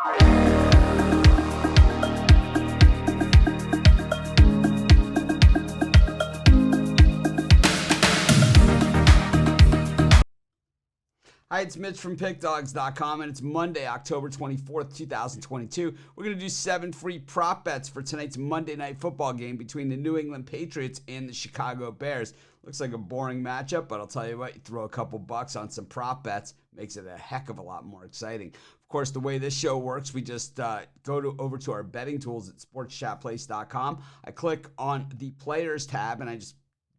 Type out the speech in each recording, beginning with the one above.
Hi, it's Mitch from PickDawgz.com, and it's Monday, October 24th, 2022. We're going to do 7 free prop bets for tonight's Monday Night Football game between the New England Patriots and the Chicago Bears. Looks like a boring matchup, but I'll tell you what, you throw a couple bucks on some prop bets, makes it a heck of a lot more exciting. Of course, the way this show works, we just go over to our betting tools at sportschatplace.com. I click on the Players tab, and I just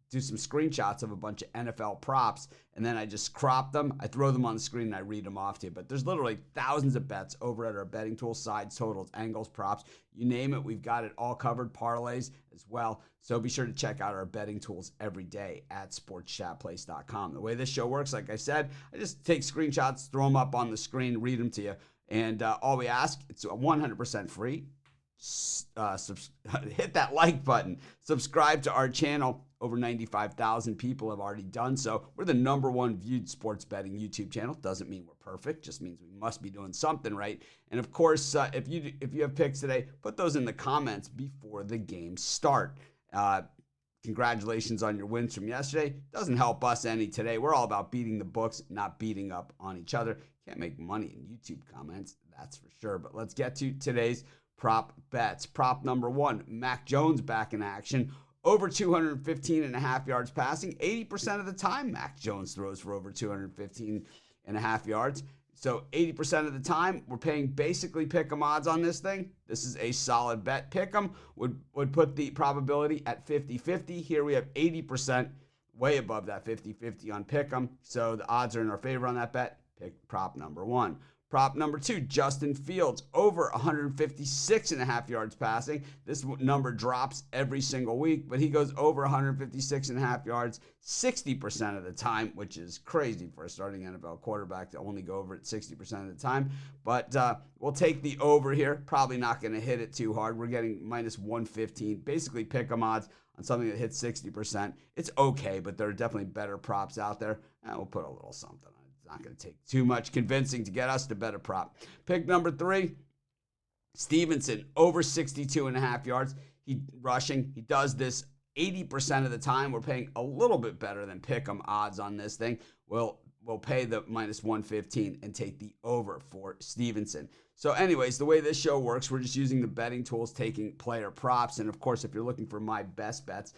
do some screenshots of a bunch of NFL props, and then I just crop them. I throw them on the screen, and I read them off to you. But there's literally thousands of bets over at our betting tool, sides, totals, angles, props. You name it, we've got it all covered, parlays as well. So be sure to check out our betting tools every day at sportschatplace.com. The way this show works, like I said, I just take screenshots, throw them up on the screen, read them to you. And all we ask, it's 100% free. Hit that like button. Subscribe to our channel. Over 95,000 people have already done so. We're the #1 viewed sports betting YouTube channel. Doesn't mean we're perfect. Just means we must be doing something right. And of course, if you have picks today, put those in the comments before the games start. Congratulations on your wins from yesterday. Doesn't help us any today. We're all about beating the books, not beating up on each other. Can't make money in YouTube comments, that's for sure. But let's get to today's prop bets. Prop number 1, Mac Jones back in action. Over 215.5 yards passing. 80% of the time, Mac Jones throws for over 215.5 yards. So 80% of the time, we're paying basically pick'em odds on this thing. This is a solid bet. Pick'em would put the probability at 50-50. Here we have 80%, way above that 50-50 on pick'em. So the odds are in our favor on that bet. Pick prop number 1. Prop number 2, Justin Fields, over 156.5 yards passing. This number drops every single week, but he goes over 156.5 yards 60% of the time, which is crazy for a starting NFL quarterback to only go over it 60% of the time. But we'll take the over here. Probably not going to hit it too hard. We're getting -115. Basically, pick 'em odds on something that hits 60%. It's okay, but there are definitely better props out there. And we'll put a little something on it. Not going to take too much convincing to get us to bet a prop. Pick number 3, Stevenson, over 62.5 yards. He rushing. He does this 80% of the time. We're paying a little bit better than pick'em odds on this thing. We'll pay the -115 and take the over for Stevenson. So anyways, the way this show works, we're just using the betting tools, taking player props. And of course, if you're looking for my best bets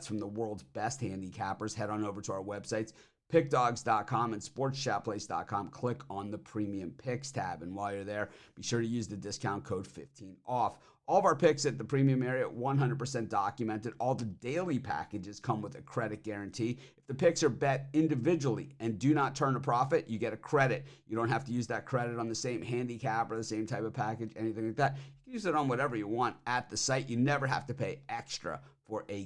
from the world's best handicappers, head on over to our websites, PickDawgz.com and SportsChatPlace.com. Click on the Premium Picks tab. And while you're there, be sure to use the discount code 15OFF. All of our picks at the premium area, 100% documented. All the daily packages come with a credit guarantee. If the picks are bet individually and do not turn a profit, you get a credit. You don't have to use that credit on the same handicap or the same type of package, anything like that. You can use it on whatever you want at the site. You never have to pay extra for a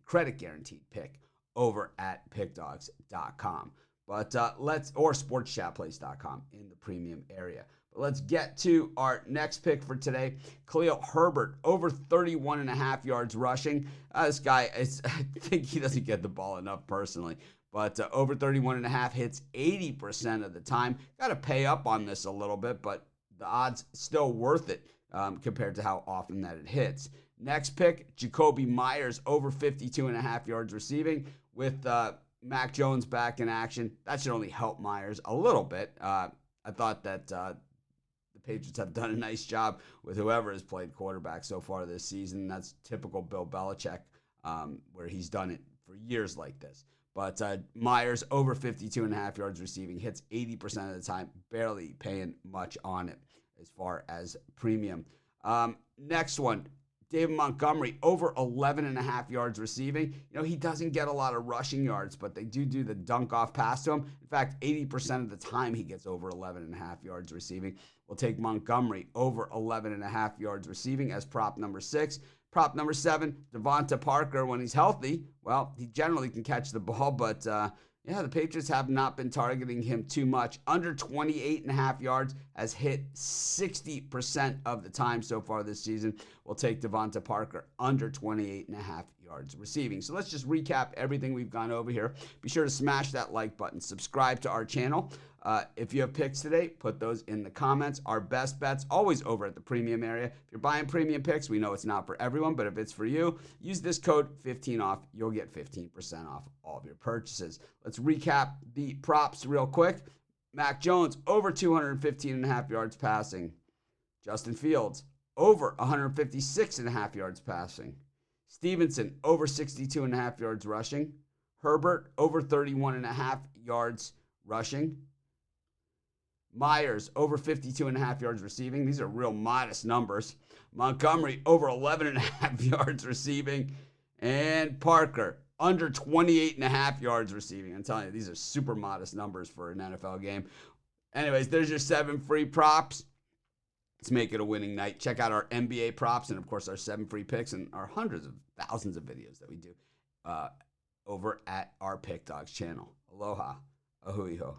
credit guaranteed pick over at PickDawgz.com. But or SportsChatPlace.com in the premium area. But let's get to our next pick for today. Khalil Herbert, over 31.5 yards rushing. This guy, I think he doesn't get the ball enough personally. But over 31.5 hits 80% of the time. Got to pay up on this a little bit, but the odds still worth it compared to how often that it hits. Next pick, Jacoby Myers, over 52.5 yards receiving with Mac Jones back in action. That should only help Myers a little bit. I thought that the Patriots have done a nice job with whoever has played quarterback so far this season. That's typical Bill Belichick, where he's done it for years like this. But Myers, over 52.5 yards receiving, hits 80% of the time, barely paying much on it as far as premium. Next one, David Montgomery, over 11.5 yards receiving. You know, he doesn't get a lot of rushing yards, but they do the dunk-off pass to him. In fact, 80% of the time he gets over 11.5 yards receiving. We'll take Montgomery, over 11.5 yards receiving as prop number 6. Prop number 7, Devonta Parker, when he's healthy, well, he generally can catch the ball, but yeah, the Patriots have not been targeting him too much. Under 28.5 yards, has hit 60% of the time so far this season. We'll take Devonta Parker under 28.5 yards receiving. So let's just recap everything we've gone over here. Be sure to smash that like button. Subscribe to our channel. If you have picks today, put those in the comments. Our best bets always over at the premium area. If you're buying premium picks, we know it's not for everyone, but if it's for you, use this code 15OFF. You'll get 15% off all of your purchases. Let's recap the props real quick. Mac Jones, over 215.5 yards passing. Justin Fields, over 156.5 yards passing. Stevenson, over 62.5 yards rushing. Herbert, over 31.5 yards rushing. Myers, over 52.5 yards receiving. These are real modest numbers. Montgomery, over 11.5 yards receiving. And Parker, under 28.5 yards receiving. I'm telling you, these are super modest numbers for an NFL game. Anyways, there's your 7 free props. Let's make it a winning night. Check out our NBA props and, of course, our 7 free picks and our hundreds of thousands of videos that we do over at our PickDawgz channel. Aloha. Ahui ho.